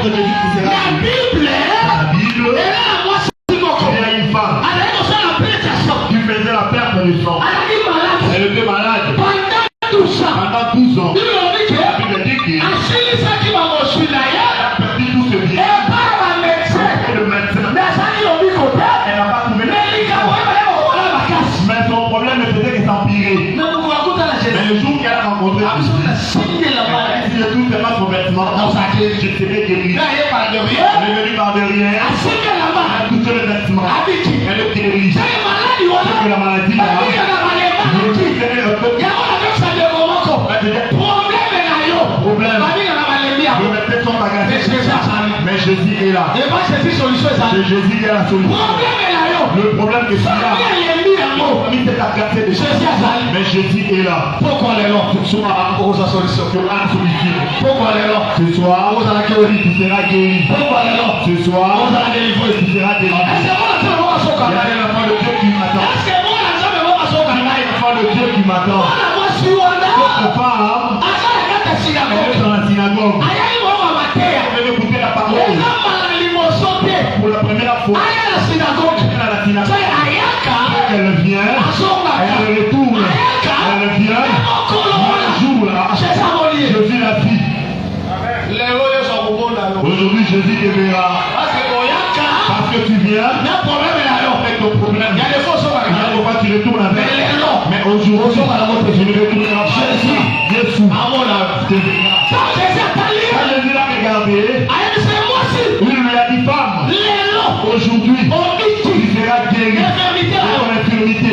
de Jésus qui sera guéri. La Bible, il y a une femme qui faisait la perte de sang. Elle était malade pendant 12 ans. La Bible dit qu'il a perdu tout ce bien. Et le médecin, elle n'a pas trouvé le médicament. Mais son problème ne faisait que s'empirer. Mais le jour qu'elle a rencontré Jésus, elle a dit, tout seulement son vêtement, je serai guéri. Elle est venue par derrière, elle a touché le vêtement, elle est guérie. C'est que la maladie là, problème. Le médecin sont agacés. Mais Jésus est là. C'est Jésus qui est la solution. Le problème que c'est là. Il s'est agacé de Jésus. Mais Jésus est là. Pourquoi elle est là? Ce soir, on a la solution. Pourquoi elle est là? Ce soir, on a la guéri, tu seras guéri. Pourquoi elle est là? Ce soir, on a la délivré, tu seras délivré. Il y a l'enfant de Dieu qui m'attend. Il y a l'enfant de Dieu qui m'attend. Cette femme, elle est dans la synagogue. Elle veut écouter la parole. Pour la première fois, elle est à la synagogue. Elle vient, elle retourne, elle vient. Un jour là, Jésus l'a dit. Aujourd'hui, Jésus te verra. Parce que tu viens avec ton problème. Il y a des fois tu retournes avec. Mais aujourd'hui, je ne retourne pas. Jésus te verra. Quand Jésus l'a regardé, il lui a dit, femme, aujourd'hui, tu seras guéri de ton infirmité.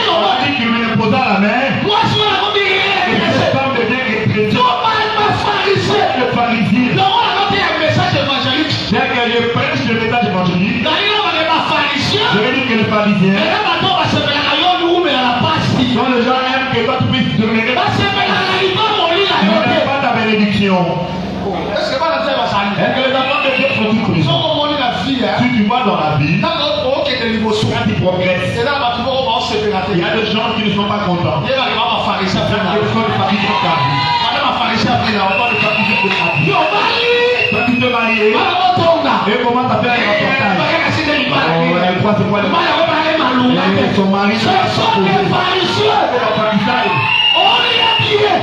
On a dit qu'il lui imposa la main. Et cette femme devient chrétienne. Le pharisien. Dès que je prêche le message évangélique, je vais dire que le pharisien, quand les gens aiment que toi tu puisses donner, tu n'as pas ta bénédiction. Est-ce que les enfants de Dieu sont tous chrétiens? Si tu vois dans la vie, quand tu progresses, il y a des gens qui ne sont pas contents. Il y a des pharisiens qui toi tu te maries et comment tu as fait un reportage? Elle croit c'est quoi le mari? Son mari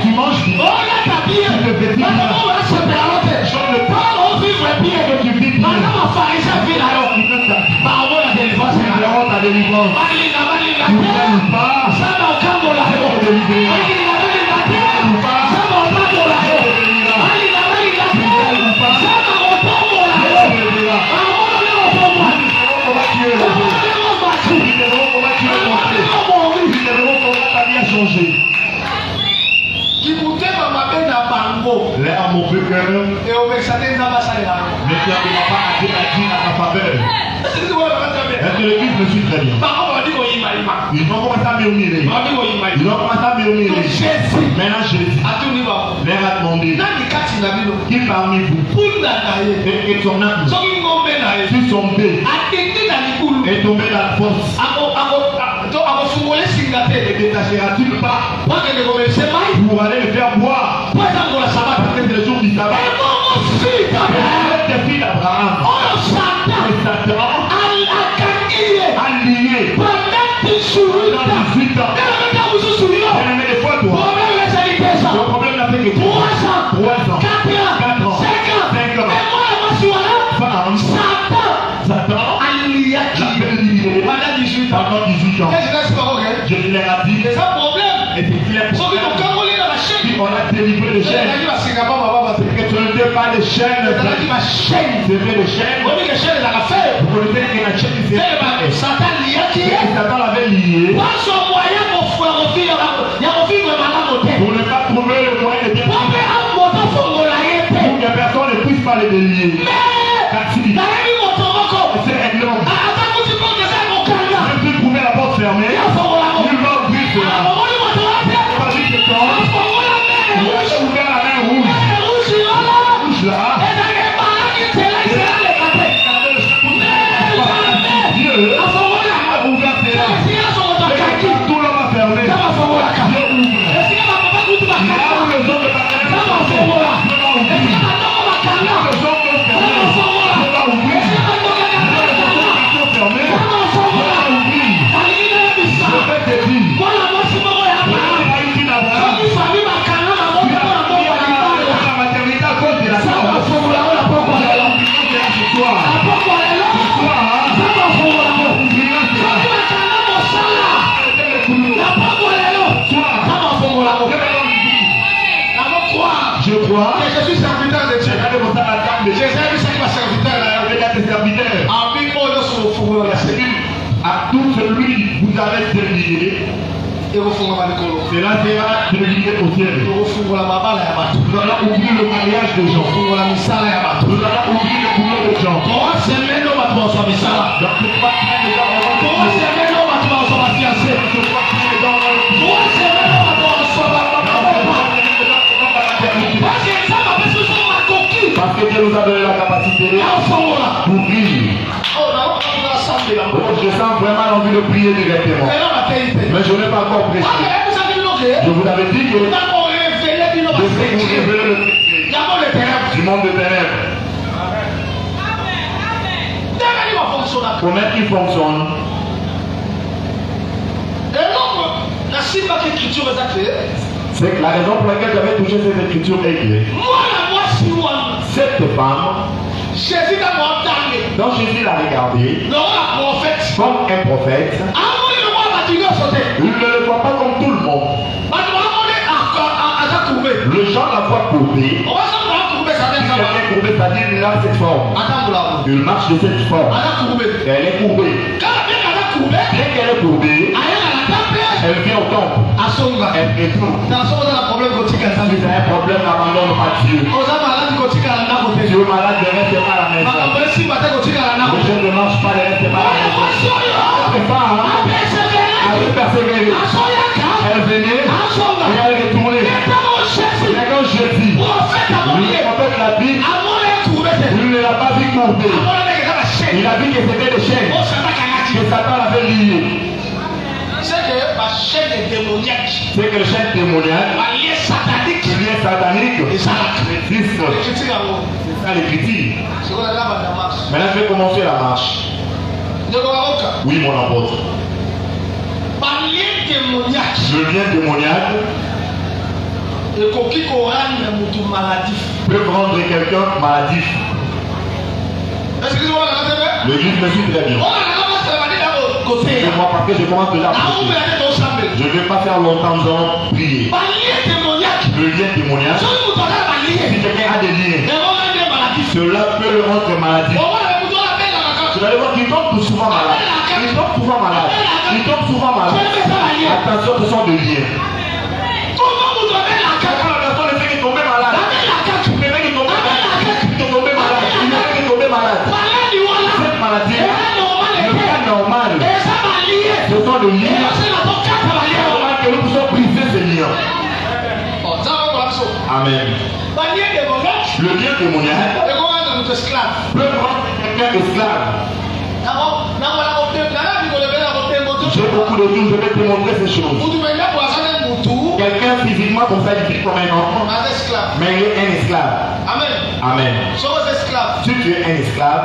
tu manges bien, tu te vêtis bien, change le temps, que tu vis bien. Alors tu peux ta délivrance. Tu ne t'aimes pas, tu te délivreras. L'air à mon cœur, mais tu n'as pas agi à ta faveur. Est-ce que l'église me suit très bien? Ils ont commencé à murmurer. Maintenant Jésus leur a demandé qui parmi vous est son âme si son bébé est tombé dans la fosse et détachera-t-il pas pour aller le faire boire parce que c'est le jour du sabbat? C'est fille d'Abraham et Satan a lié pendant 18 ans. Elle aimait des fois toi. Le problème n'a fait que 3 ans, 4 ans, 5 ans. Femme, Satan a lié pendant 18 ans. Je leur ai dit, et c'est clair. Si on a délivré les chaînes, c'est que tu ne fais pas les chaînes. C'est vrai les chaînes. Vous connaissez que la chaîne c'est Satan l'avait lié. Pour ne pas trouver le moyen de bien pour que personne ne puisse pas les délier. C'est énorme. Même si vous trouvez la porte fermée, il va ouvrir cela. Pas dit que quand vous avez ouvert la main rouge là, Dieu a ouvert cela. Tout l'homme a fermé. Dieu ouvre. Là où les hommes de Bethléem sont, Dieu va ouvrir. Là où les hommes je suis serviteur de Dieu. Jésus a dit c'est ma serviteur. À tout celui vous avez terminé, cela sera terminé au ciel. Nous allons ouvrir le mariage des gens. Nous allons ouvrir le boulot des gens. Donc parce que Dieu nous a donné la capacité pour vivre. Je sens vraiment l'envie de prier directement. Mais je n'ai pas encore prêché. Je vous avais dit que je sais que vous révélez le ténèbres du monde de ténèbres. Comment il fonctionne? C'est que la raison pour laquelle j'avais touché cette écriture est que cette femme, donc Jésus l'a regardé comme un prophète. Il ne le voit pas comme tout le monde. Le gens la voient courbée. Quelqu'un courbé, c'est-à-dire qu'il a cette forme. Il marche de cette forme. Elle est courbée. Dès qu'elle est courbée, elle vient au temple. Elle est tout. Si c'est un problème, n'abandonne pas Dieu. Tu es malade, ne reste pas à la maison. Le jeune ne marche pas, ne reste pas à la maison. C'est pas, hein? Elle veut persévérer. Elle venait et elle est retournée. Mais quand je dis, le prophète l'a dit, il ne l'a pas vu courber. Il a vu que c'était des chaînes que Satan avait liées. C'est que le chaîne démoniaque, lien satanique, existe. C'est ça l'écriture. Maintenant je vais commencer la marche. Oui mon apôtre. Le lien démoniaque peut rendre quelqu'un maladif. L'église me suit très bien. C'est moi parce que je commence déjà à prier. Je ne vais pas faire longtemps, nous allons prier. Le lien démoniaque, si quelqu'un a des liens, cela peut le rendre maladif. Vous allez voir qu'il tombe souvent malade. Il tombe souvent malade. Il tombe souvent malade. Attention, ce sont des liens. Quand la personne le fait qu'il tombe malade, il fait qu'il tombe malade. Cette maladie, le cas normal, ce sont des liens. C'est normal que nous puissions briser ces liens. Amen. Le lien démoniaque peut rendre quelqu'un esclave. J'ai beaucoup de choses, je vais te montrer ces choses. Quelqu'un physiquement comme ça, il vit comme un homme, mais il est un esclave. Amen. Si tu es un esclave,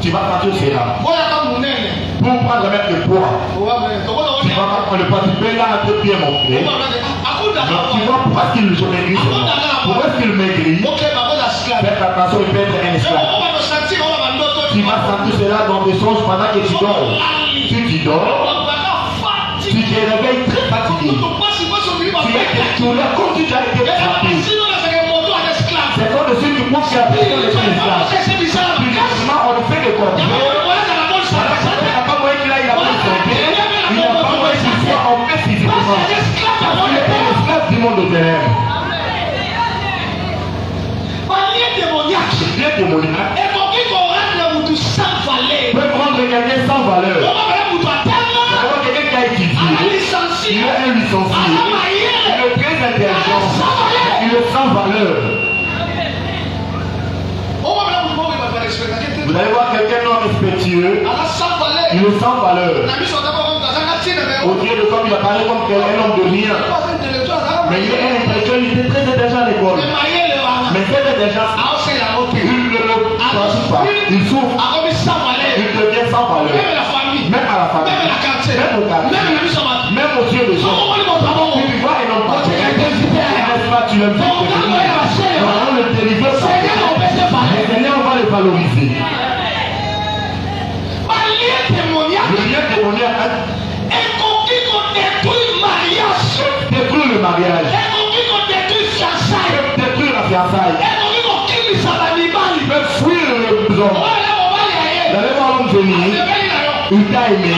tu vas sentir cela. Pour prendre même le poids, tu vas pas prendre le poids, tu peux là un peu bien montrer. Donc tu vois pourquoi est-ce qu'il maigrit seulement. Pourquoi est-ce qu'il maigrit? Faites attention, il peut être un esclave. Tu vas sentir cela dans tes songes pendant que tu dors. Si tu dors, tu te réveilles très fatigué. Tu es comme si tu as été frappé. C'est comme de ceux qui pensent qu'il y a personne de esclave. Finalement, on fait des corps. Il n'a pas moyen qu'il aille la bonne santé. Il n'a pas moyen qu'il soit en paix physiquement. Il est un esclave du monde de ténèbres. Le lien démoniaque peut prendre quelqu'un sans valeur. C'est quelqu'un qui a étudié. Il est un licencié. Il est très intelligent. Il est sans valeur. Vous allez voir quelqu'un non respectueux. Il est sans valeur. Au Dieu de comme il a parlé comme un homme de rien. Mais il est un intellectuel, il était très intelligent à l'école. Mais cette intelligence, il ne le pense pas. Il souffre. Il devient sans valeur. Même à la famille. Même au quartier. Même aux yeux des gens. Si tu vois un homme pas n'est-ce pas, tu l'aimes pas. On le délivre. Le Seigneur va le valoriser. Le lien démoniaque détruit le mariage. Détruit la fiançaille. peut fuir les hommes. D'aller voir l'homme venir, il t'a aimé.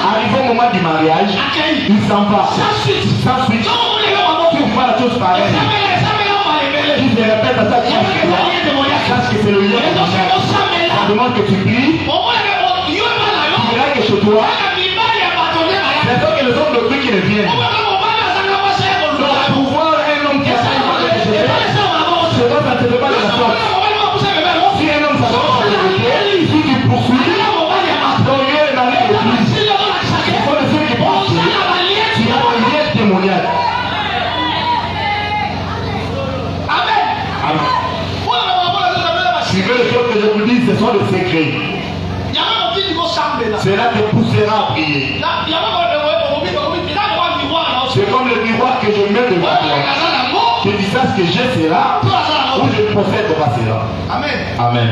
Arrivé au moment du mariage, il s'en va. Sans suite. Tu vois la chose pareille. Tu te répètes à ta vie. Parce que c'est le lien démoniaque. Ça demande que tu pries. Tu verras que chez toi, c'est toi que les hommes de Dieu qui ne viennent. Donc pour voir un homme qui a ça, c'est toi, ça ne te fait pas de la sorte. Si un homme s'avance à l'évêquer, si tu poursuis, donc Dieu est dans l'église. Il faut de ceux qui poursuivent. Tu as un lien démoniaque. Amen. Amen. Suivez les choses que je vous dis, ce sont des secrets. Cela te poussera à prier. C'est comme le miroir que je mets devant toi. Que tu saches que j'ai cela ou je ne possède pas cela. Amen. Amen.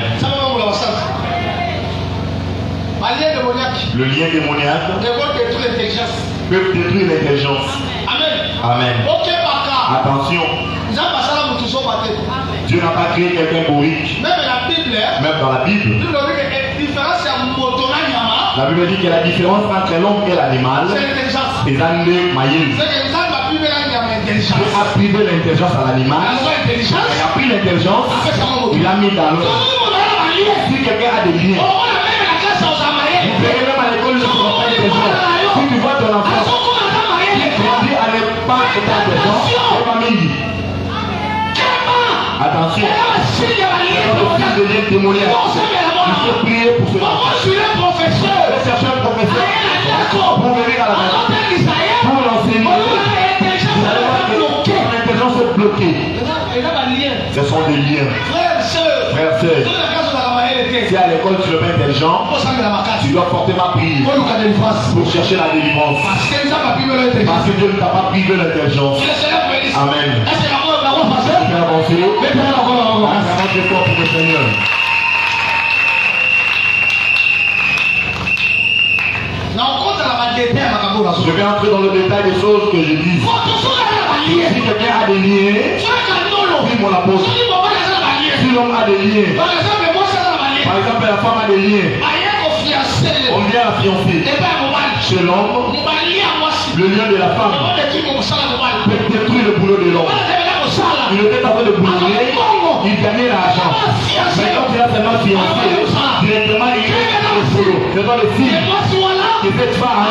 Le lien démoniaque peut détruire l'intelligence. Amen. Attention. Dieu n'a pas créé quelqu'un bourrique. Même dans la Bible. La Bible dit que la différence entre l'homme et l'animal, c'est l'année maïs. Dieu a privé l'intelligence à l'animal. Il a pris l'intelligence, il l'a mis dans l'homme. Si quelqu'un a des liens, vous verrez même à l'école, je ne vois pas l'intelligence. Si tu vois ton enfant, qui grandit à l'époque de ta intelligence, c'est pas midi. Attention, c'est le fils de lien démoniaque. Il faut prier pour ce enfant. Chercher un professeur pour venir à la maison, pour l'enseigner. Vous allez voir que l'intelligence est bloquée. Ce sont des liens. Frères et sœurs, si à l'école tu es pas intelligent, tu dois fortement prier pour chercher la délivrance. Parce que Dieu ne t'a pas privé l'intelligence. Amen. Tu peux avancer. Avance fort pour le Seigneur. Je vais entrer dans le détail des choses que je dis. Si quelqu'un a des liens, oui mon apôtre. Si l'homme a des liens, par exemple la femme a des liens, on vient la fiancer. Chez l'homme, le lien de la femme peut détruire le boulot de l'homme. Il était en train de boulonner, il gagnait l'argent. Mais quand il a seulement fiancé, directement il est dans le boulot. C'est dans le signe que cette femme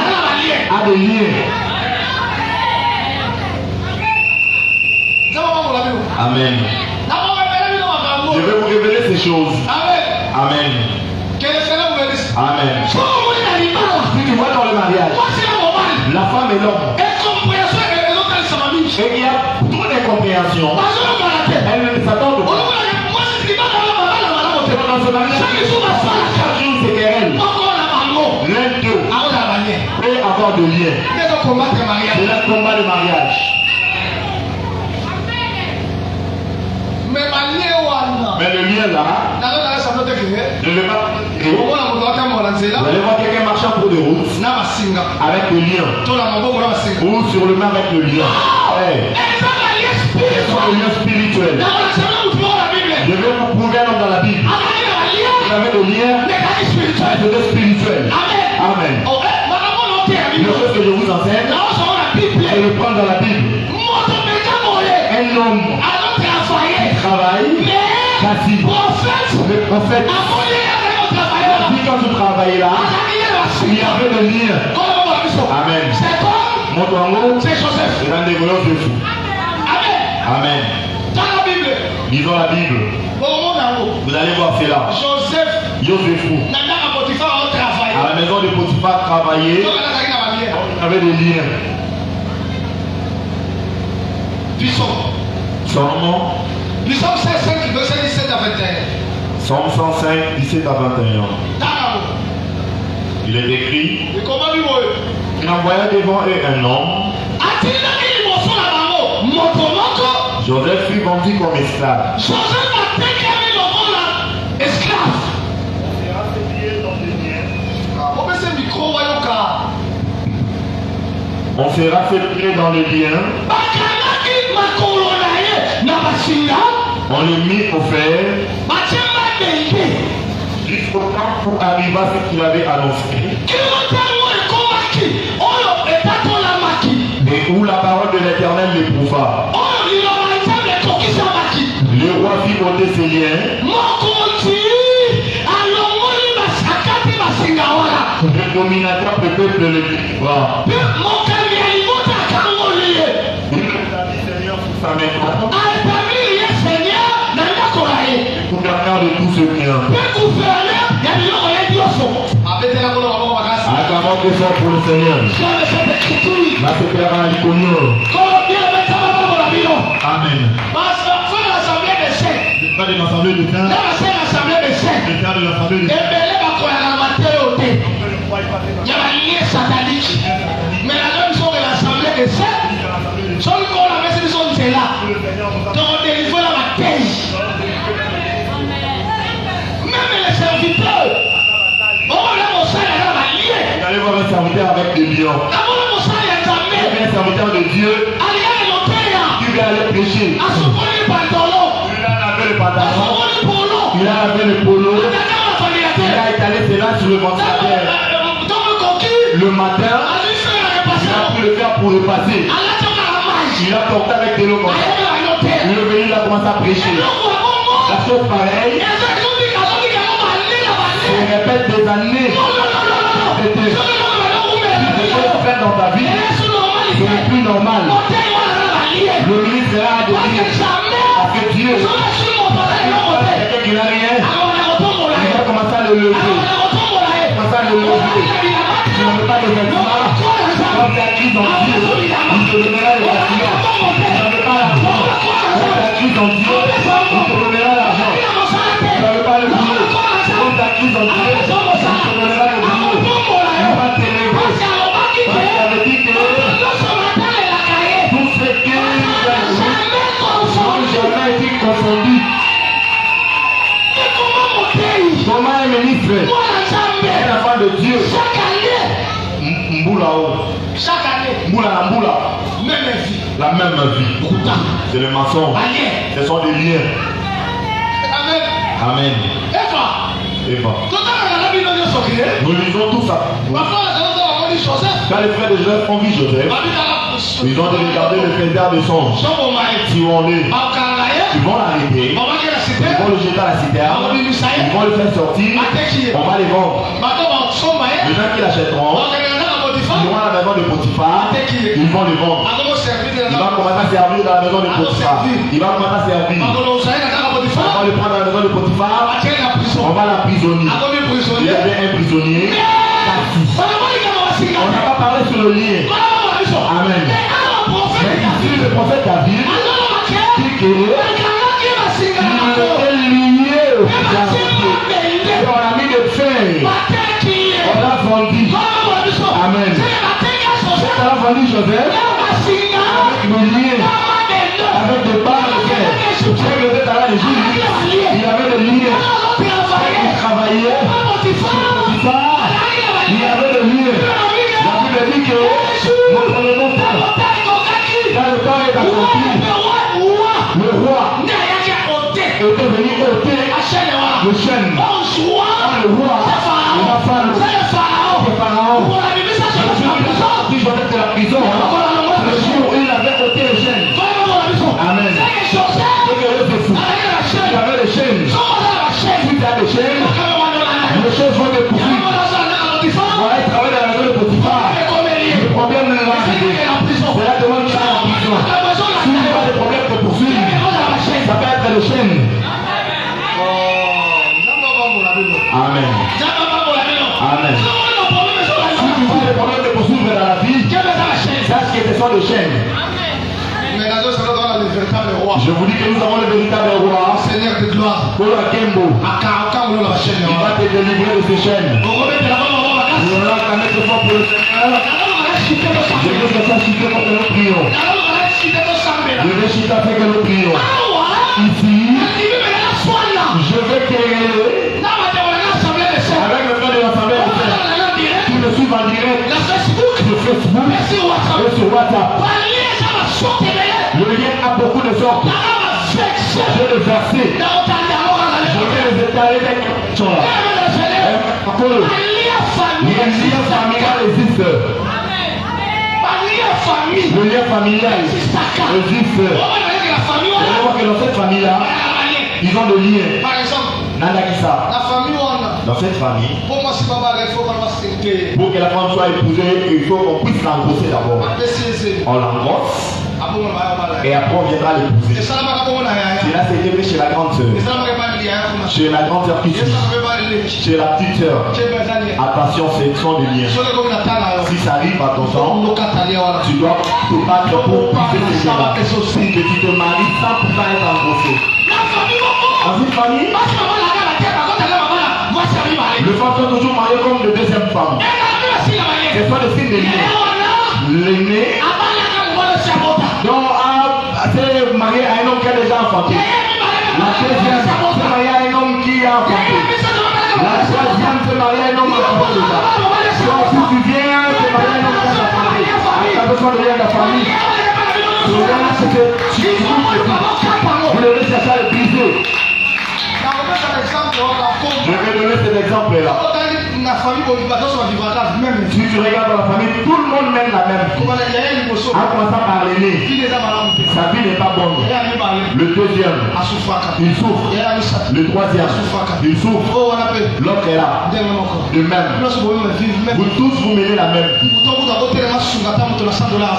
a des liens. Amen. Je vais vous révéler ces choses. Amen. Amen. Si tu vois dans le mariage, la femme et l'homme, et il y a trop d'incompréhension, elle ne s'attendent pas. Dans ce mariage, chaque jour c'est querelle. L'un d'eux peut avoir de liens. C'est le combat de mariage. Mais le lien là, je ne vais pas. Vous allez voir quelqu'un marchant pour des routes avec le lien. Ou sur le main avec le lien. C'est le lien spirituel. Je vais vous prouver un homme dans la Bible. Vous avez le lien spirituel. Amen. Une chose que je vous enseigne, elle le prend dans la Bible. Un homme qui travaille, Cassie, le prophète, dit quand tu travaillais là, il y avait le lien. Amen. Montre en haut, c'est dans des voyants de fou. Amen. Lisons la Bible. Vous allez voir cela. Joseph, à la maison de Potiphar, travaillait, avait des liens. Psaume 105, verset 17 à 21. Psaume 105, 17 à 21. Il est écrit: il envoya devant eux un homme. Joseph fut vendu comme esclave. On sera fait prier dans le lien. On le mit au fer jusqu'au temps où arriva ce qu'il avait annoncé. Et où la parole de l'Éternel l'éprouva. Le roi fit ôter ses liens. Le dominateur du peuple le délivra. Il établit Seigneur sous sa maison. Gouverneur de tout ce bien. Acclamons que ça pour le Seigneur. Ma secrétaire à l'Iconio. Amen. Le frère de l'Assemblée de Saint. Le frère de l'Assemblée de Saint. Mais la même chose de l'Assemblée de Saint. Seul qu'on a mis sur son là. Donc on délivre la bataille. Même les serviteurs. Allez voir un serviteur avec des lions. Un serviteur de Dieu qui vient aller prêcher. Il a lavé le pantalon. Il a lavé le polo. Il a étalé cela sur le ventilateur. Le matin, il a pris le fer pour repasser. Il a porté avec de l'eau comme ça. Il est venu, il a commencé à prêcher. La chose pareille. Il répète des années. Des choses faites dans ta vie. Ce n'est plus normal. Le ministre là a dit à que Dieu, quelqu'un qui n'a rien, il va commencer à le lever. Il va commencer à le lever. Tu n'as pas de vêtements. Quand tu as crise en Dieu, il te donnera le vêtement. Tu n'as pas l'argent. Quand tu as crise en Dieu, il te donnera l'argent. Tu n'as pas le boulot. Quand tu as crise en Dieu, il te donnera le boulot. Il va t'élever. Parce qu'il avait dit que tout ce qui n'a jamais été confondu. Comment un ministre, un enfant de Dieu, Mboula, chaque année, Mboula, même vie, la même vie. C'est le mensonge. Ce sont des liens. Amen. Amen. Eva. Nous lisons tout ça. Quand les frères de Joseph ont vu Joseph, ils ont regardé le faiseur de songe. Si on l'est, ils vont l'arrêter. Ils vont le jeter à la citerne. Ils vont le faire sortir. On va les vendre. Les gens qui l'achèteront, ils vont à la maison de Potiphar. Ils vont les vendre. Il va commencer à servir dans la maison de Potiphar. Il va commencer à servir. On va le prendre dans la maison de Potiphar. On va l'emprisonner. Il devient un prisonnier. On n'a pas parlé sur le lien. Amen. Mais ici, le prophète David dit qu'il était lié au et on a mis des feuilles. On a vendu. Amen. On a vendu Joseph avec le lien, avec des barres de fer. Il avait le lien. Il travaillait. Il y avait le lieu. La Bible dit que notre nom, quand le temps est accompli, le roi était venu ôter le chêne. Le roi, la femme, le pharaon. Si je vais de la prison, le jour où il avait ôté le chêne. Amen. Il avait le chêne. Si tu as le chêne, les choses vont te poursuivre. Voilà, il travaille dans la maison de Potiphar. Le problème ne va pas arriver. C'est la demande qui est en prison. Si tu n'as pas de problème de poursuivre, ça peut être le chêne. Amen. Amen. Si tu as des problèmes de poursuivre dans la vie, sache que ce sont les chaînes. Je vous dis que nous avons le véritable roi. Seigneur de gloire. Il va te délivrer de ces chaînes. Je vais la mettre fort pour le Seigneur. Je veux que ça chute pour que nous prions. Je vais chuter afin que nous prions. Ici, je veux que avec le frère de l'Assemblée qui me suivent en direct sur Facebook et sur WhatsApp. Le lien a beaucoup de sortes. Je vais les verser. Je vais les étaler avec les gens. Le lien familial existe. Le lien familial existe. On voit que dans cette famille-là, ils ont le lien. Par exemple, Nanda Kissa. la famille Dans cette famille, pour moi, si papa il faut qu'on va s'aider. pour que la femme soit épousée, il faut qu'on puisse l'engrosser d'abord. On l'engrosse et après on viendra l'épouser. Cela s'est fait chez la grande sœur, chez la grande sœur qui suit, chez la petite sœur. Attention, ce sont des liens. Si ça arrive à ton temps, tu dois te battre pour pousser ces liens-là. Que tu te maries sans pouvoir être engrossé. Dans une famille, le femme sont toujours marié comme de deuxième femme. C'est soit le signe de liens. L'aîné s'est marié à un homme qui a déjà enfanté. La deuxième s'est mariée à un homme qui a enfanté. La troisième s'est mariée à un homme qui a enfanté déjà. Donc si tu viens, t'es marié à un homme qui a enfanté. Tu as besoin de lien de la famille. Le lien là, c'est que tu vous devez chercher à le briser. Je vais donner cet exemple-là. Si tu regardes dans la famille, tout le monde mène la même vie. En commençant par l'aîné, sa vie n'est pas bonne. Le deuxième, il souffre. Le troisième, il souffre. L'autre est là. De même. Vous tous vous menez la même vie.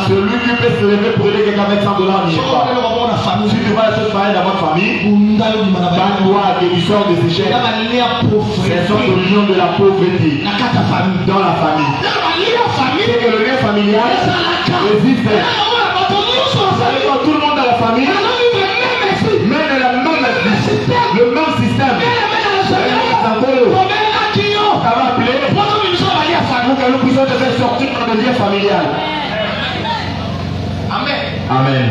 Celui qui peut se lever pour aider quelqu'un avec $100 n'y est pas. Si tu vas te parler dans votre famille, toi qui sort de ces chaînes, c'est sorte de l'union de la pauvreté dans la famille. C'est que le lien familial existe. Tout le monde dans la famille mène la même vie, le même système. Ça va appeler pour que nous puissions te faire sortir dans le lien familial. Amen.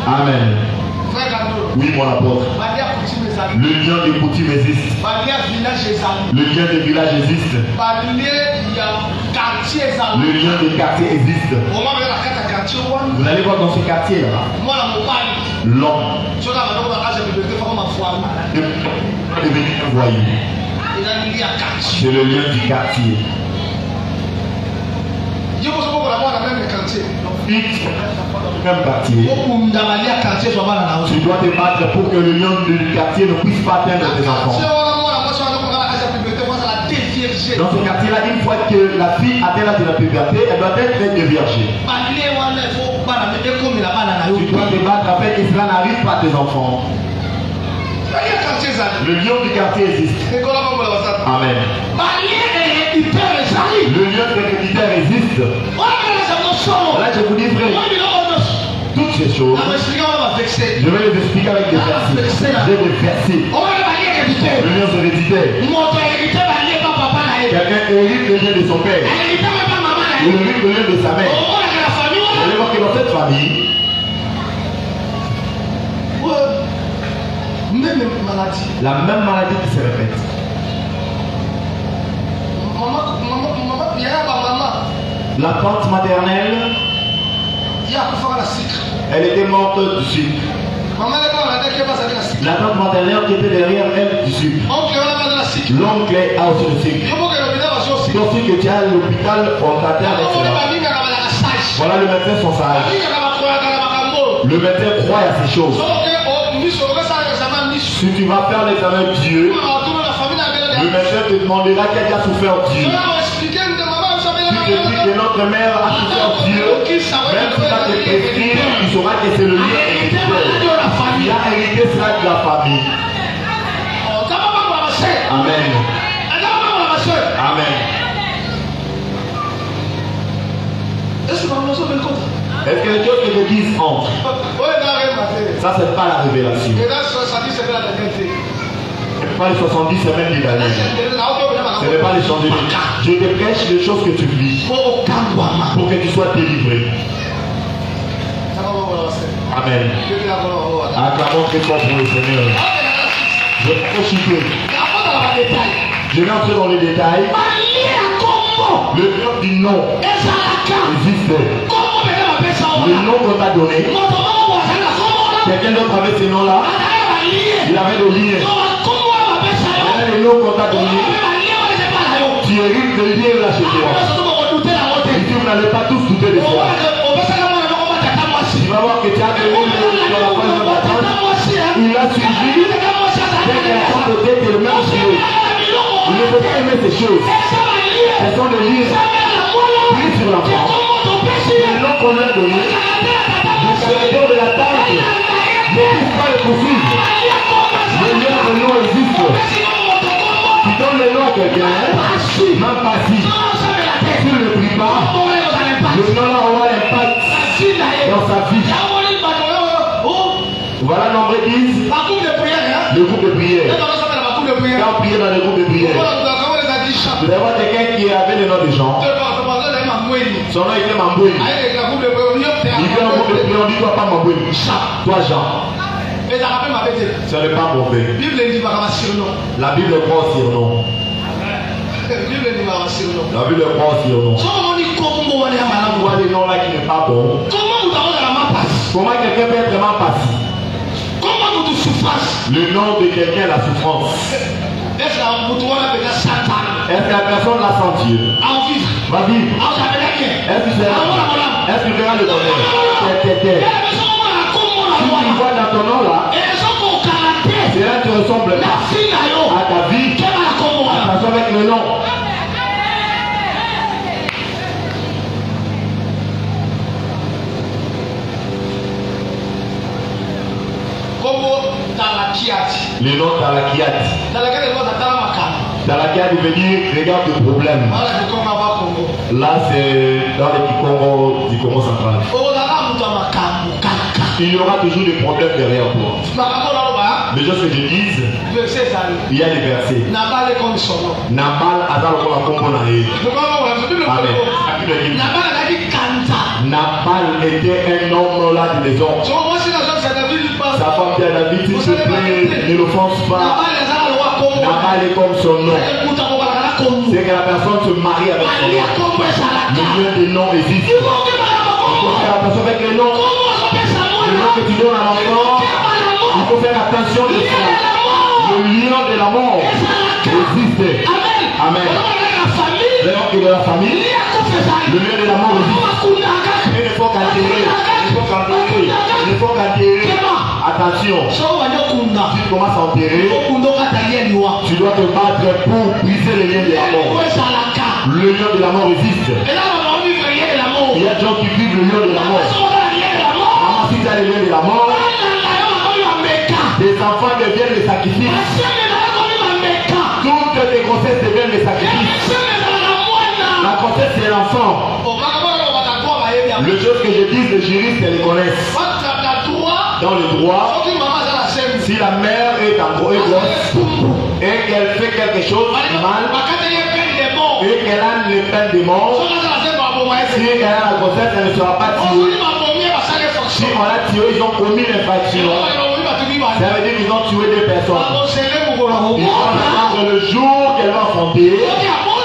Amen. Oui, mon apôtre. Le lien des coutumes existe. Le lien des villages existe. Le lien des quartiers existe. Vous allez voir dans ce quartier là. L'homme est devenu un voyou. C'est le lien du quartier. Même quartier. Tu dois te battre pour que le lion du quartier ne puisse pas atteindre tes enfants. Dans ce quartier-là, une fois que la fille atteint l'âge de la puberté, elle doit être faite de vierger. Tu dois te battre afin que cela n'arrive pas à tes enfants. Le lion du quartier existe. Amen. Le lion héréditaire existe. Là, je vous dis, frère, toutes ces choses, je vais les expliquer avec des versets. J'ai des versets. Le lion héréditaire. Quelqu'un hérite le lien de son père. Il hérite le lien de sa mère. Vous allez voir que dans cette famille, la même maladie qui se répète. La tante maternelle, elle était morte du sucre. La tante maternelle qui était derrière elle du sucre. L'oncle a aussi le sucre. Donc si que tu as l'hôpital frontalier avec cela. Voilà, le médecin sont sages. Le médecin croit à ces choses. Si tu vas faire l'examen Dieu, le médecin te demandera quel a souffert Dieu. Si tu te dis que notre mère a souffert Dieu, même si tu vas te prescrire, tu sauras que c'est le lien héréditaire. Il a hérité cela de la famille. Amen. Amen. Est-ce que les choses que je dis entrent? Ça, c'est pas la révélation. Pas les 70 semaines du dernier. Ce n'est pas les changer. Je te prêche les choses que tu vis pour que tu sois délivré. Amen. Acclamons très fort pour le Seigneur. Je vais consulter. Je vais entrer dans les détails. Le nom du nom existe. Le nom qu'on t'a donné. Quelqu'un d'autre avait ce nom-là. Il avait le lien. Il avait le nom qu'on t'a donné. Tu hérites de lien là chez toi. Et vous n'allez pas tous douter de ça. Tu vas voir que tu as donné dans la phase d'attente. Il a suivi. Dès qu'il a tenté de le même Dieu. Il ne peut pas aimer ces choses. Elles sont des liens. Pris sur la foi. Le nom qu'on a donné. Le caractère de la tente. Ne puisse pas le poursuivre. Le nom existe. Tu donnes le nom à quelqu'un, même pas si. Tu ne le pries pas, le nom aura l'impact dans sa vie. Voilà nombre 10. Le groupe de prière. Quand on priait dans le groupe de prière, vous allez voir quelqu'un qui avait le nom de Jean. Son nom était Mamboui. Il vient au groupe de prière, on dit toi pas Mamboui. Toi Jean. Ce n'est pas mauvais. La Bible croit au surnom. La Bible croit au surnom. On voit des noms là qui n'est pas bon. Comment quelqu'un peut être vraiment passif? Le nom de quelqu'un est la souffrance. Est-ce que la personne l'a senti? Va vivre. Est-ce que tu verras le bonheur? Si tu vois dans ton nom là, c'est là que tu ressembles pas à ta vie, attention avec le nom. Le nom Talakiat. Talakiat veut dire regarde le problème. Là c'est dans le Kikongo, du Congo central. Il y aura toujours des problèmes derrière toi. Les choses que je dise, il y a des versets. Nabal Azal Amen. Nabal était un homme là de maison. Sa femme dit à David, s'il te plaît, ne l'offense pas. Nabal est comme son nom. C'est que la personne se marie avec son nom. Le lieu des noms existe. Il faut faire attention avec les noms. Le nom que tu donnes à l'enfant, il faut faire attention de ça. Le lien de la mort existe. Amen. Le nom de la famille, le lien de la mort existe. Il ne faut qu'enterrer. Il faut qu'enterrer. Il faut qu'enterrer. Attention. Si tu commences à enterrer, tu dois te battre pour briser le lien de la mort. Le lien de la mort existe. Il y a des gens qui vivent le lien de la mort. Si tu as le lien de la mort, tes enfants deviennent des sacrifices. Toutes tes grossesses deviennent des sacrifices. La grossesse c'est l'enfant. Le chose que je dis, les juristes les connaissent. Dans le droit, si la mère est en grosse et qu'elle fait quelque chose de mal et qu'elle a les peines de mort, si elle a la grossesse, elle ne sera pas tuée. Si on l'a tué, ils ont commis l'infraction. Ça veut dire qu'ils ont tué des personnes. Ils vont attendre le jour qu'elle va enfanter.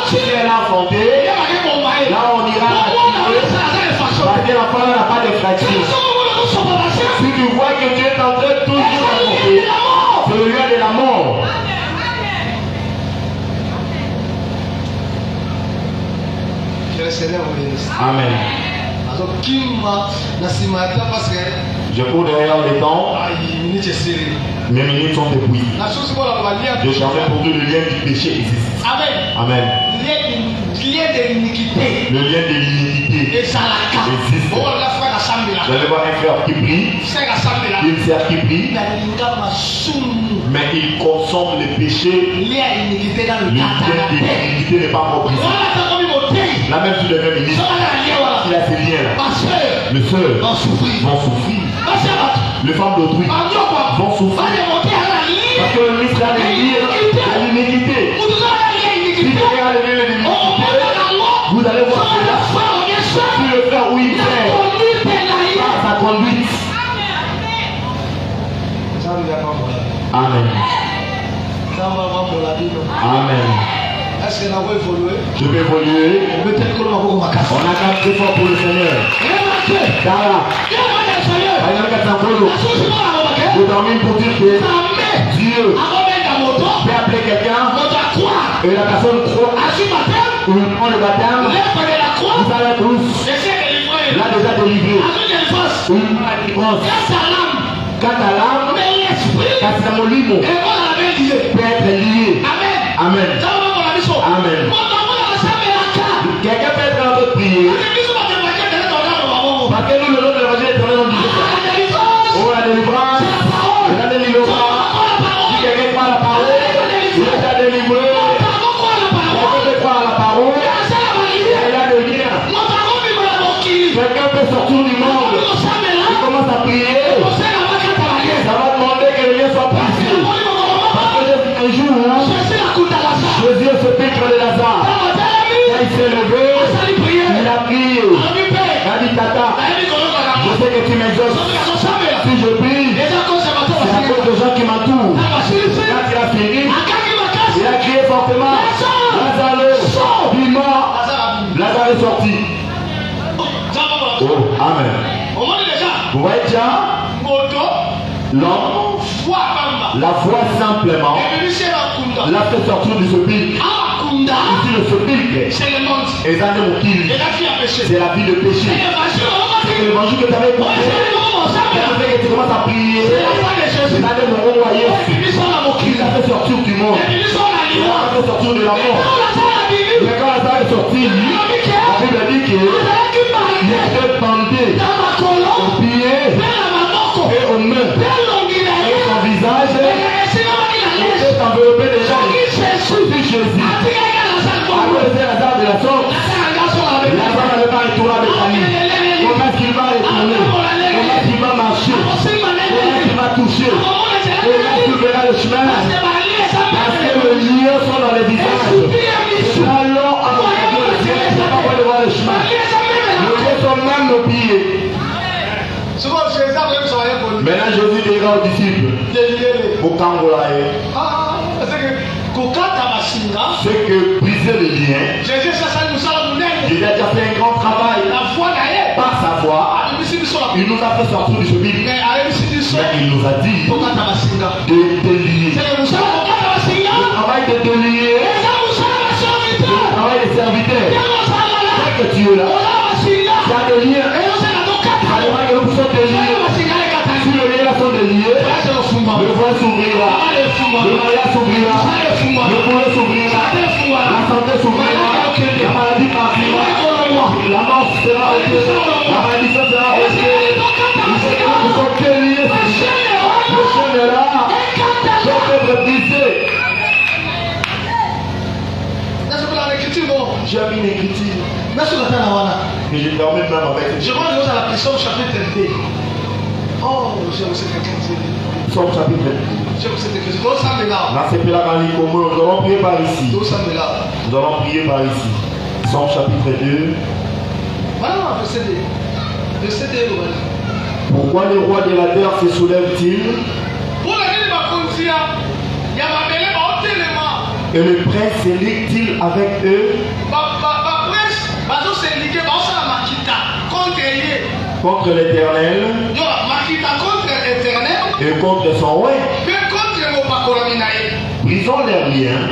Si elle a enfanté, là on ira la tuer. Parce que l'enfant n'a pas d'infraction. Si tu vois que tu es en train toujours d'enfanter, c'est le lieu de la mort. Amen. Je cours derrière les temps. Mes minutes sont épuisées. Je changerai pour que le lien du péché existe. Amen. Le lien de l'iniquité existe. Vous allez voir un frère qui prie, une sœur qui prie, mais il consomme le péché. Le lien de l'iniquité n'est pas encore brisé. Là même si le même ministre, il a ces liens-là. Le seul vont souffrir. Les femmes d'autrui vont souffrir. Parce que le ministre a des liens à l'iniquité. Si quelqu'un a les liens de l'iniquité, vous allez voir cela. Si le frère ou il fait par sa conduite. Amen. Amen. Je vais évoluer. On a 4 efforts pour le Seigneur. Dara. Je termine pour dire que Dieu peut appeler quelqu'un et la personne croit ou il prend le baptême, vous allez tous l'a déjà délivré. Ou il prend la délivrance. Quant à l'âme, quand c'est mon limo, peut être lié. Amen. Amen. Quelqu'un peut être en train de prier. Parce que nous, le nom de l'évangile est tourné dans le discours. Oh, la délivrance, la délivrance. Si quelqu'un croit à la parole, il est déjà délivré. Quelqu'un croit à la parole, il a le lien. Quelqu'un peut sortir du monde. Il commence à prier. Ça va demander que le lien soit brisé. Parce que un jour, Jésus se pique de Lazare. Quand il s'est levé, il a prié. Il a dit, Tata, je sais que tu m'exauces. Si je prie, c'est à cause de gens qui m'entourent. Quand il a fini, il a crié fortement, Lazare, dis-moi. Lazare est sorti. Oh, Amen. Vous voyez déjà, l'homme, la foi simplement, l'a fait sortir du sépulcre. Ici le sépulcre, et ça c'est la vie de péché. C'est l'évangile que tu avais écouté. Que tu commences à prier. C'est la vie de mon royaume. Il l'a fait sortir du monde. Il l'a fait sortir de la mort. Mais quand Lazare est sorti, la Bible dit qu'il était pendu aux pieds et aux mains. Et son visage était enveloppé de larmes. Si Jésus avait laissé Lazare de la sorte, Lazare n'avait pas retourné avec lui. Comment est-ce qu'il va retourner? Comment est-ce qu'il va marcher? Comment est-ce qu'il va toucher? Comment est-ce qu'il verra le chemin? Parce que les liens sont dans les visages. C'est là l'homme a regardé le ciel, il n'a pas voulu voir le chemin. Les liens sont même nos pieds. Maintenant Jésus dira aux disciples, pour Kangolae, c'est que briser les liens, il a déjà fait un grand travail par sa voix. Il nous a fait sortir du sépulcre. Mais il nous a dit de délier. Le travail de délier, le travail des serviteurs. Dès que tu es là, tu as des liens. Alors que nous sommes déliés. Si les liens sont déliés, le voile s'ouvrira, le mariage s'ouvrira, le boulot s'ouvrira, la santé s'ouvrira, la maladie partira, la mort sera ôtée, la malédiction sera ôtée. Nous sommes déliés. Le chien est là, donc être brisé. J'ai mis une écriture. Mais je dormais même avec. Je vois nous à la prison chapitre 2. Oh, je vous sais quelqu'un qui Somme chapitre 2. Je vous sais quelqu'un qui dit. Là, c'est là quand nous allons prier par ici. Nous allons prier par ici. Somme chapitre 2. Voilà, verset 2. Pourquoi les rois de la terre se soulèvent-ils? Et le prince se ligue-t-il avec eux? Contre l'Éternel et contre son roi. Brisons leurs liens.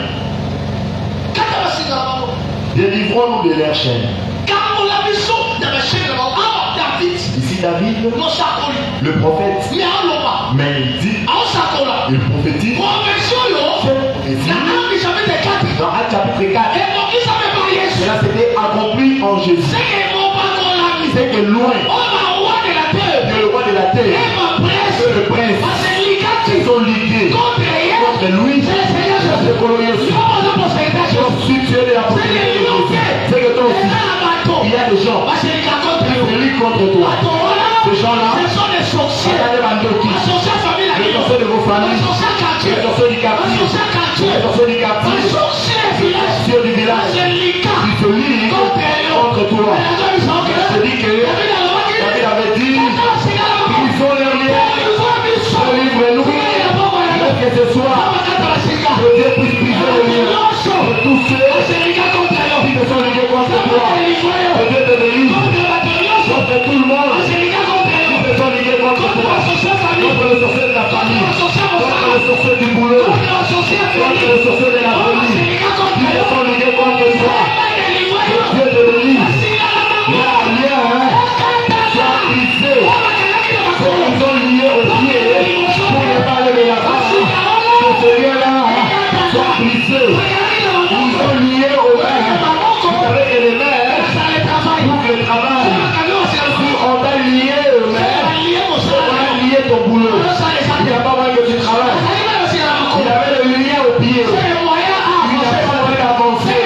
Délivrons-nous de leurs chaînes. Ici David, le prophète, mais il dit, il prophétise. Dans Actes chapitre 4, cela s'était accompli en Jésus. C'est que loin que le roi de la terre et le prince sont ligués contre lui. C'est colonial. Si tu es de la possibilité, c'est que toi aussi, il y a des gens qui se liguent contre toi. Ces gens-là, regardez les sorciers de vos familles, les sorciers du quartier, les sorciers du quartier, les sorciers du village, qui se liguent contre toi. Je dis que David avait dit, ils sont leurs liens, délivre-nous, que ce soit, que Dieu puisse briser les liens de tous ceux qui ne sont liés contre toi, que Dieu te délivre contre tout le monde qui ne sont liés contre contre toi, contre le sorcier de la famille, contre le sorcier du boulot, contre le sorcier de la folie, qui sont liés contre toi. Dieu te bénit. Il y a un lien, sois brisé. Ceux qui sont liés au pied pour ne pas aller de la part, que ce lien-là soit brisé. Ils sont liés aux mains. Vous savez que les mains pour le travail. Si on t'a lié aux mains, on a lié ton boulot. Il n'y a pas moyen que tu travailles. Il avait le lien au pied. Il n'y a pas moyen d'avancer.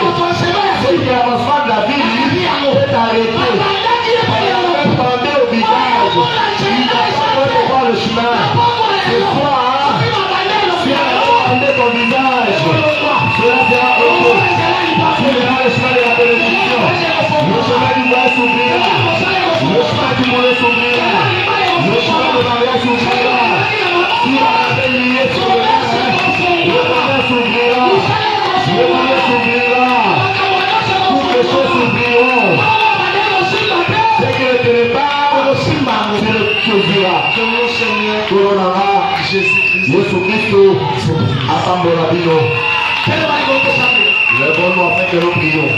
Celui qui n'avance pas de la vie, il est arrêté. Il est bandé au visage. Il n'a pas moyen de voir le chemin. Ce soir, tu as bandé ton visage. Cela sera ok. Tu verras le chemin de la bénédiction. Le chemin du voyage s'ouvrira. Le chemin du monnaie s'ouvrira. Le chemin de mariage s'ouvrira. Si on avait lié sur le monnaie s'ouvrira. Le monnaie s'ouvrira. Toutes les choses s'ouvriront. C'est que le téléphone, c'est le s'ouvrira. Coronara, Jésus-Christ, assemble la bino. Le bon nom afin que nous prions.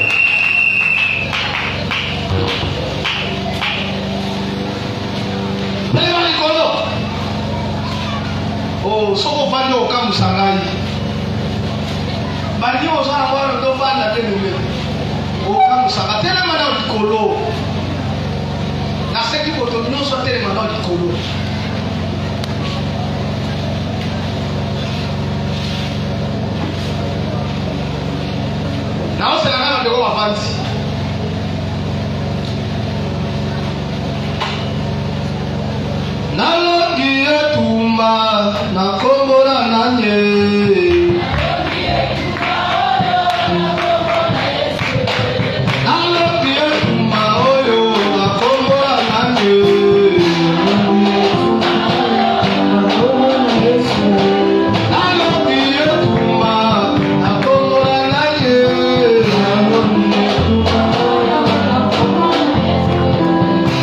Oh, soko fanya okamusangai. Bani osana bwana ndo fanya tena ule. Okamusanga tena mana dikolo. Na seki boto nyonso tena mana dikolo. Na osela kana ndeko bafanzi. Nalogi etumba nakombola nanye. Nalogi etumba oyo nakombola nanye. Nalogi etumba nakombola nanye.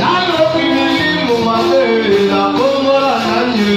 Nalogi milimu mabe nakombola nanye.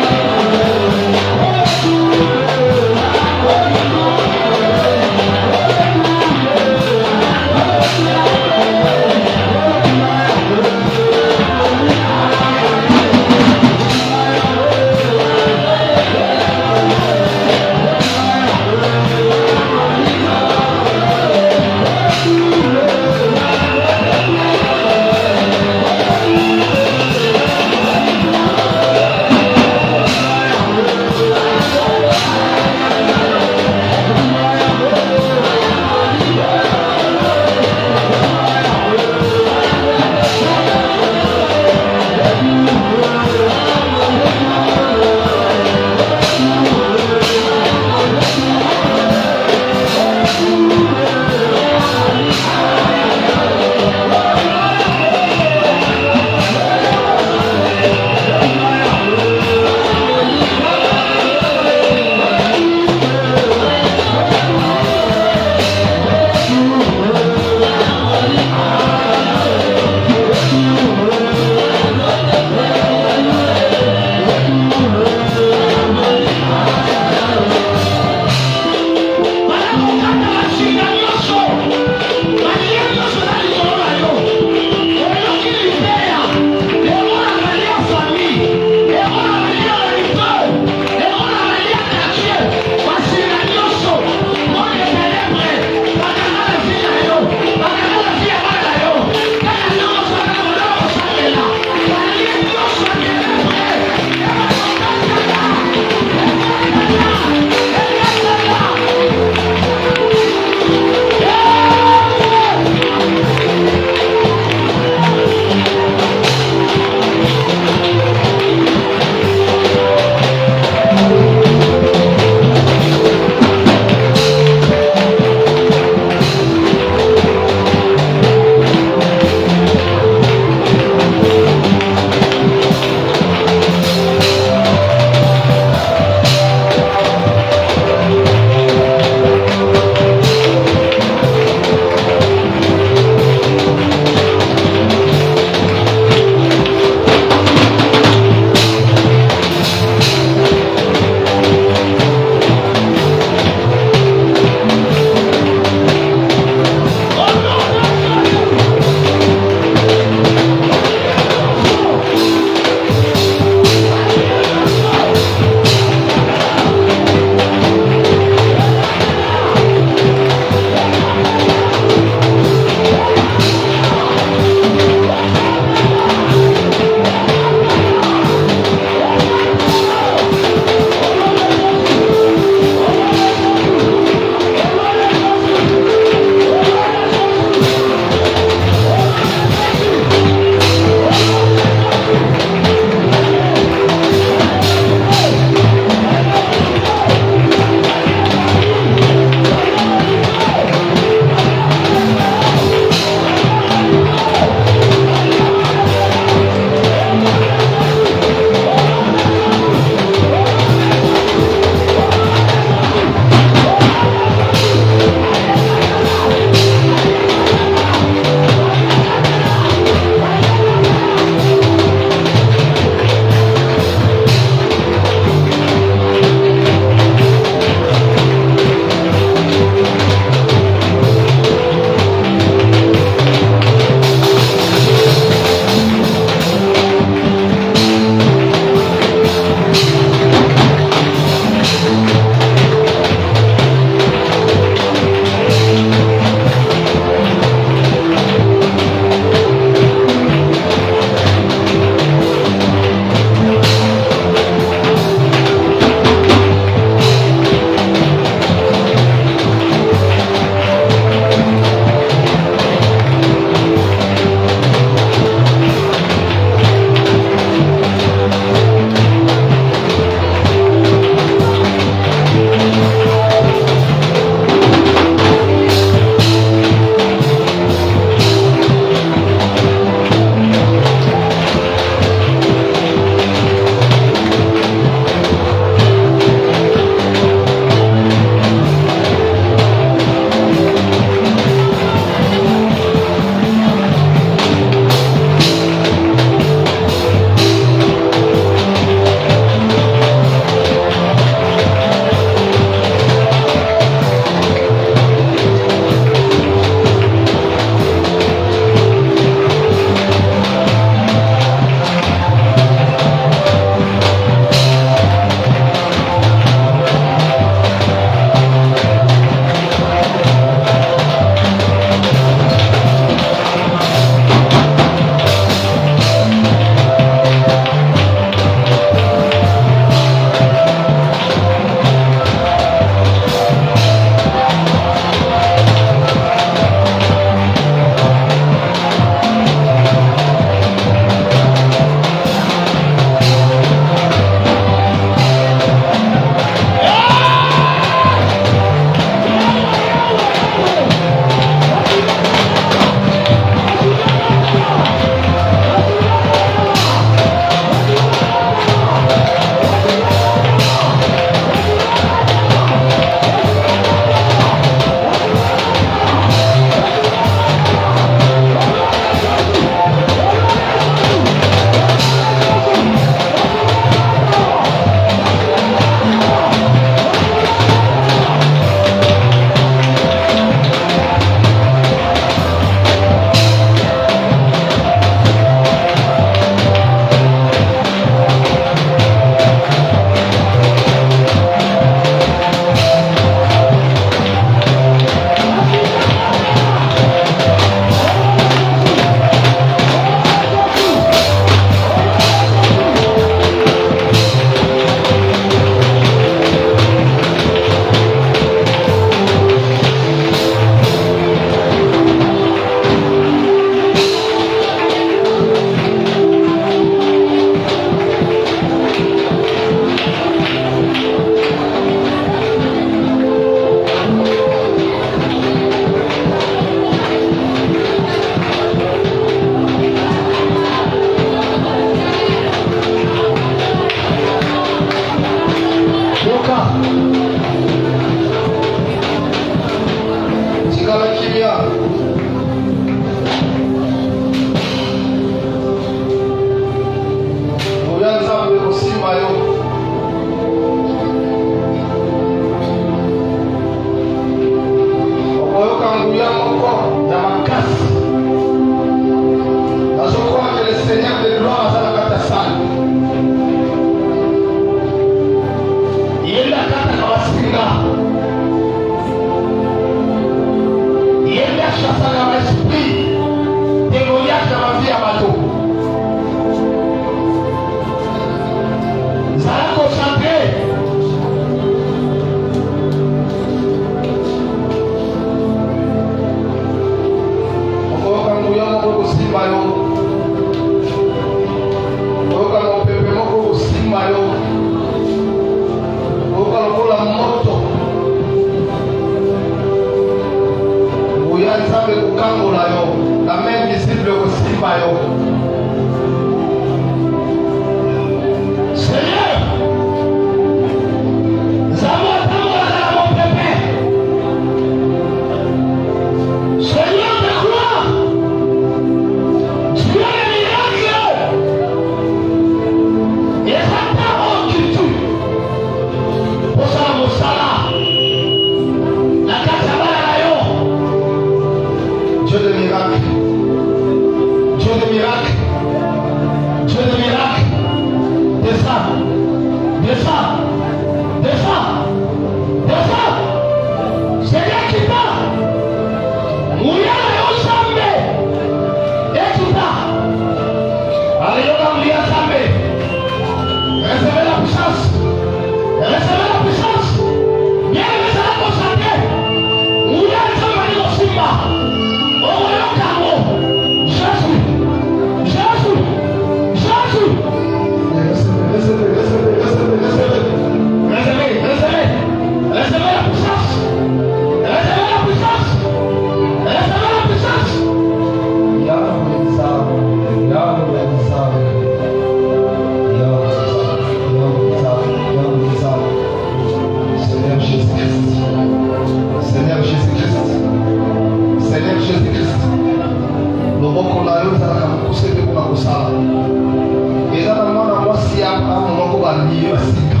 alié basinga.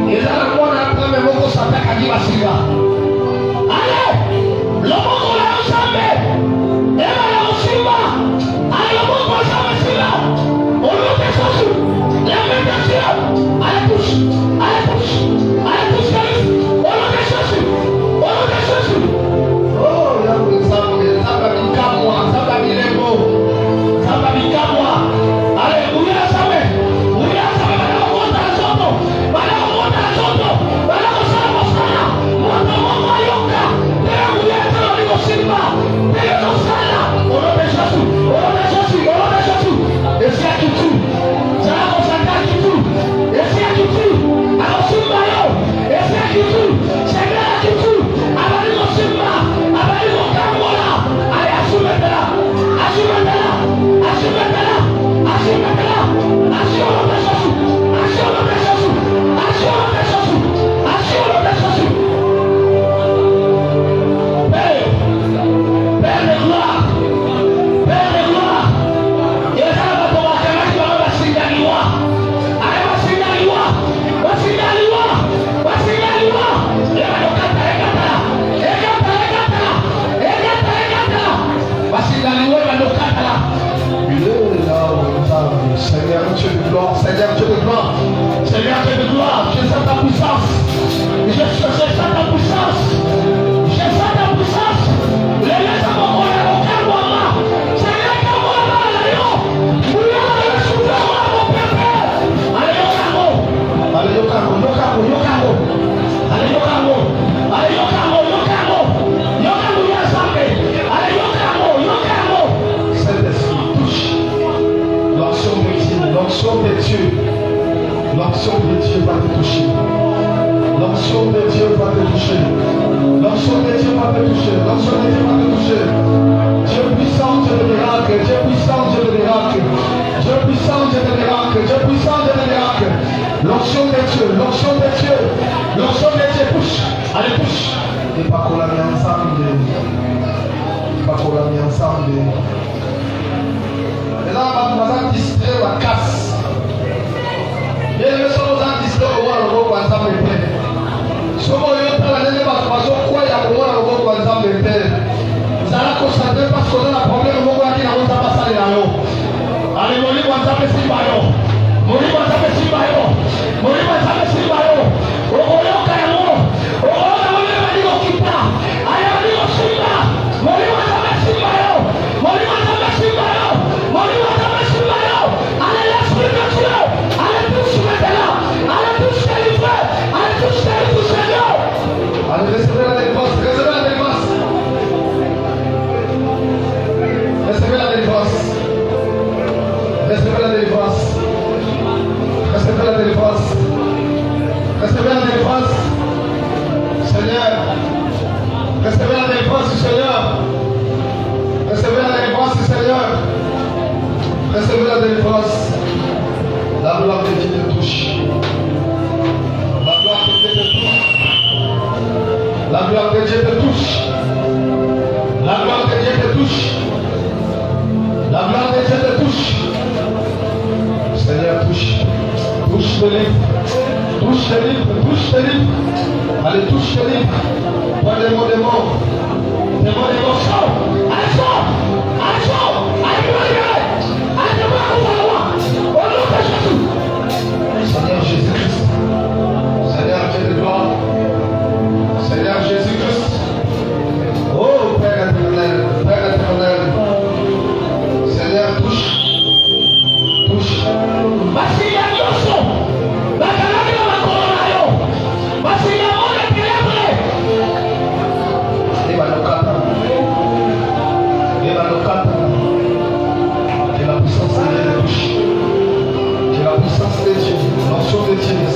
Et là, le monde a pris mes mots s'attaque à basinga. Allez, le monde on a ensemble. Et là, on s'y va. Allez, le monde on s'en va. On le fait sortir. La méditation. Allez, touche. Allez, touche. Allez, touche. On le fait sortir. On le fait sortir. Oh, il y a un exemple. Il y a un exemple. Il y a un exemple. Seigneur Dieu de gloire, Seigneur Dieu de gloire, Seigneur Dieu de gloire, je sens ta puissance, je sens ta puissance, je sens ta puissance, les laisse à mon collègue au calme, Seigneur, calme-moi, allez, vous l'avez soufflé à mon père, allez, au calme, allez, au calme, au calme, au calme, allez, au calme, allez, au calme, au calme, au calme, il y a samedi, allez, au calme, Saint-Esprit, touche. L'onction de Dieu, l'onction de Dieu va te toucher. L'onction de Dieu va te toucher. L'onction de Dieu va te toucher. L'onction de Dieu va te toucher. Dieu puissant, Dieu de miracle. Dieu puissant, Dieu de miracle. Dieu puissant, Dieu de miracle. Dieu puissant, Dieu de miracle. L'onction de Dieu, l'onction de Dieu, l'onction de Dieu pousse. Allez, pousse. Et pas qu'on l'a mis ensemble. Pas qu'on l'a mis ensemble. Et là, on va distrait la casse. Et les gens ont distrait au moins le mot pour ensemble de paix. Si on veut prendre l'année, parce qu'on croit qu'il y a au moins le mot pour ensemble de paix. Ça va concentrer parce qu'on a un problème, le mot qui n'a pas passé à l'eau. Allez, mon livre, on s'appelle Simbayo. Mon livre, on s'appelle Simbayo. Mon livre, on s'appelle Simbayo. Au Royaume Caïro. Au Royaume Caïro, qui part. Allez, on dit au Simba. Mon livre, on s'appelle Simbayo. Mon livre, on s'appelle Simbayo. Mon livre, on s'appelle Simbayo. Allez, l'esprit de Dieu. Allez, tous maintenant. Allez, tous délivrer. Allez, tous délivrer, Seigneur. Allez, recevez la délivrance. Recevez la délivrance. Recevez la délivrance. Recevez la délivrance. Recevez la délivrance. Recevez la délivrance. Seigneur. Recevez la délivrance du Seigneur. Recevez la délivrance du Seigneur. Recevez la délivrance. La gloire de Dieu te touche. La gloire de Dieu te touche. La gloire de Dieu te touche. La gloire de Dieu te touche. La gloire de Dieu te touche. Seigneur, touche. Touche tes livres. Touche tes livres. Touche tes livres. Allez, touche tes livres. Prends des mots des mots. Des mots des mots. Allez, sors. Allez, sors. Allez, Seigneur Jésus-Christ. Seigneur Dieu de gloire. Seigneur Jésus-Christ. Oh, Père éternel. Père éternel. Seigneur, touche. Touche.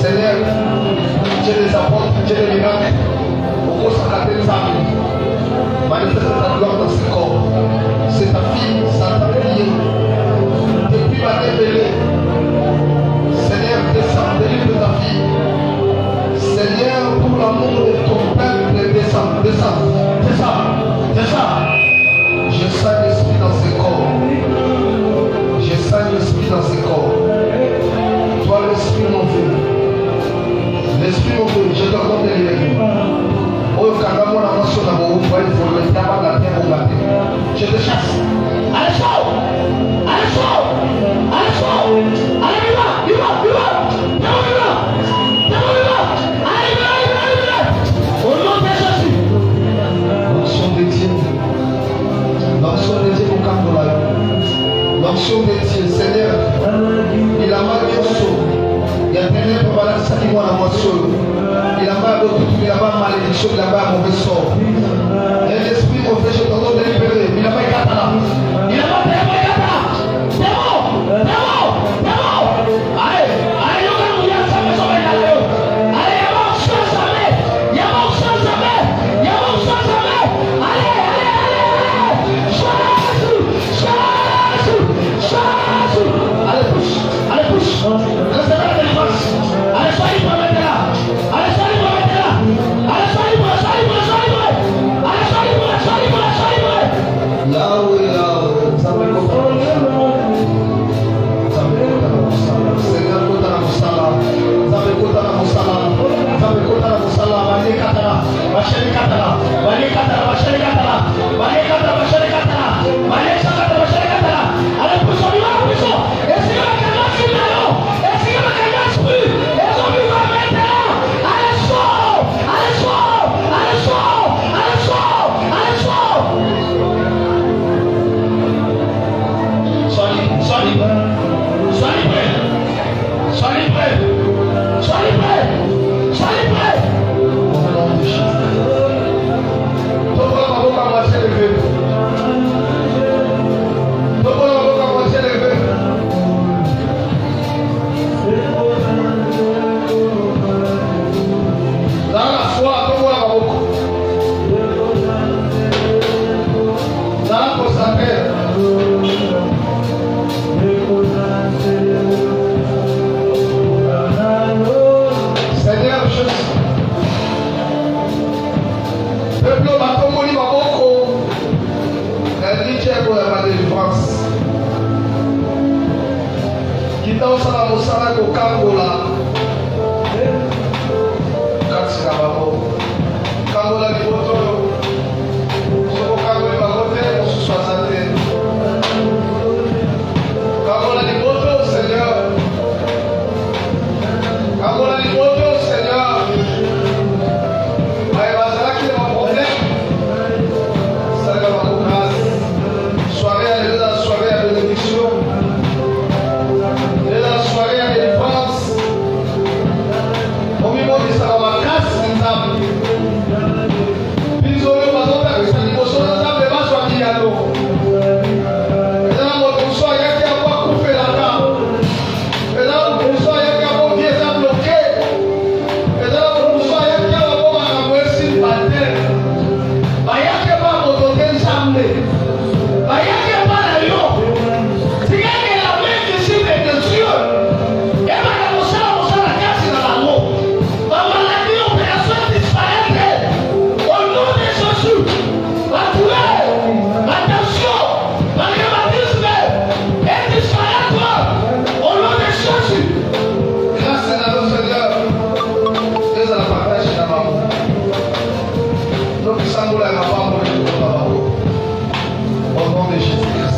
Seigneur, Dieu des apôtres, Dieu des miracles, au cours de la télé, manifeste ta gloire dans ce corps. C'est ta fille, ça t'a prié. Depuis ma révélée, Seigneur, descends, délivre ta fille. Seigneur, pour l'amour de ton peuple, descends, descends, descends, descends. Je sens l'esprit dans ce corps. Je sens l'esprit dans ce corps. Toi, l'esprit Seigneur, il a mal il y a tellement de malades qui sont à moi seul. Il a mal il a pas malédiction, il a pas mauvais sort. Et l'esprit, mon frère, je t'en donne de libérer. Il a pas gâté là. Il a pas gâté là. C'est bon. C'est bon. C'est bon. Allez, allez, nous allons ça me sauver là. Allez, il y a mon sang jamais. Il y a mon sang jamais. Il y a mon sang jamais. Allez, allez, allez. Chasse. Allez, pousse. Allez, pousse. Restez là, les forces. Allez, soyez libre maintenant. Allez, soyez libre maintenant. Allez, soyez libre, soyez libre, soyez libre. Allez, soyez libre, soyez libre, soyez libre. Là où il a, ça me comprend. Ça me comprend. Seigneur, kota na musala. Ça me kota na musala. Ça me kota na musala. Bani katana, bacheli katana, bani katana, bacheli katana, bani katana, bacheli katana, bani katana, bacheli katana. Allez, pousse, on y va, pousse. Et si on a qu'un autre scénario, et si on a qu'un autre esprit, et on y va maintenant. Allez, sors, allez, sors, allez, sors, allez, sors, allez, sors. Sois libre, sois libre, sois libre, sois libre, sois libre, sois libre. Au nom de Jésus. Tout le monde va commencer à lever. Tout le monde va commencer à lever. Dans la foi, tout le monde va beaucoup. Dans la consacrée. Seigneur Jésus. Peuple bakomoli baboko. Eliche pour la délivrance. Kita osala mosala kokangola. Kasi na babo. Kangola liboto. Soko kangola babote mosusu azate. Kangola liboto Seigneur. Kangola liboto Seigneur. Aye bazalaki na problème. Sala bakokas. Soirée à la soirée à bénédiction. Et la soirée à délivrance. Au niveau de sa casse, c'est ça. Puis au lieu de faire que ça nous soit ça, mais pas soit qui a l'eau. Et là, mon soir, il y a qui a pas coupé la table. Et là, mon soir, il y a qui a pas qui est bloqué. Et là, mon soir, il y a qui a pas ma voici par terre. Il y a qui a pas mon token jamais. Il y a qui a pas la lion. C'est qu'il y a la main qui suit de Dieu. Et bien, on sait la casse dans la main. Ma maladie, opération disparaître. Au nom de Jésus. La douleur, la tension, la rhumatisme est disparaître. Au nom de Jésus. Grâce à notre Seigneur. Dieu a la partage dans ma main. Nous puissons nous la maman. Au nom de Jésus.